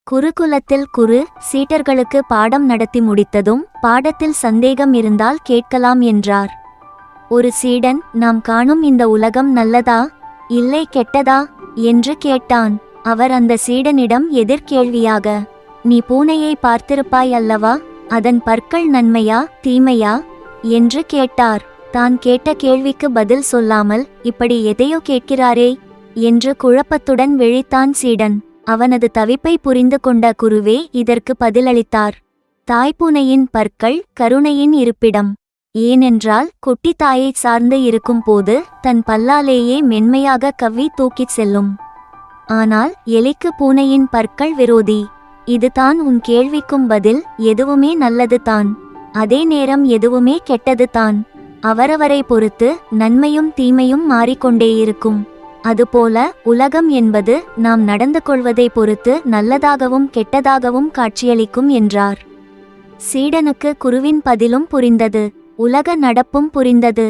குருகுலத்தில் குரு சீடர்களுக்கு பாடம் நடத்தி முடித்ததும் பாடத்தில் சந்தேகம் இருந்தால் கேட்கலாம் என்றார். ஒரு சீடன், நாம் காணும் இந்த உலகம் நல்லதா இல்லை கெட்டதா என்று கேட்டான். அவர் அந்த சீடனிடம் எதிர்கேள்வியாக, நீ பூனையை பார்த்திருப்பாய் அல்லவா, அதன் பற்கள் நன்மையா தீமையா என்று கேட்டார். தான் கேட்ட கேள்விக்கு பதில் சொல்லாமல் இப்படி எதையோ கேட்கிறாரே என்று குழப்பத்துடன் விழித்தான் சீடன். அவனது தவிப்பை புரிந்து கொண்ட குருவே இதற்கு பதிலளித்தார். தாய்ப்பூனையின் பற்கள் கருணையின் இருப்பிடம். ஏனென்றால் குட்டி தாயை சார்ந்து இருக்கும் போது தன் பல்லாலேயே மென்மையாக கவ்வி தூக்கிச் செல்லும். ஆனால் எலிக்கு பூனையின் பற்கள் விரோதி. இதுதான் உன் கேள்விக்கும் பதில். எதுவுமே நல்லது தான், அதே நேரம் எதுவுமே கெட்டது தான். அவரவரை பொறுத்து நன்மையும் தீமையும் மாறிக்கொண்டே இருக்கும். அதுபோல உலகம் என்பது நாம் நடந்து கொள்வதை பொறுத்து நல்லதாகவும் கெட்டதாகவும் காட்சியளிக்கும் என்றார். சீடனுக்கு குருவின் பதிலும் புரிந்தது, உலக நடப்பும் புரிந்தது.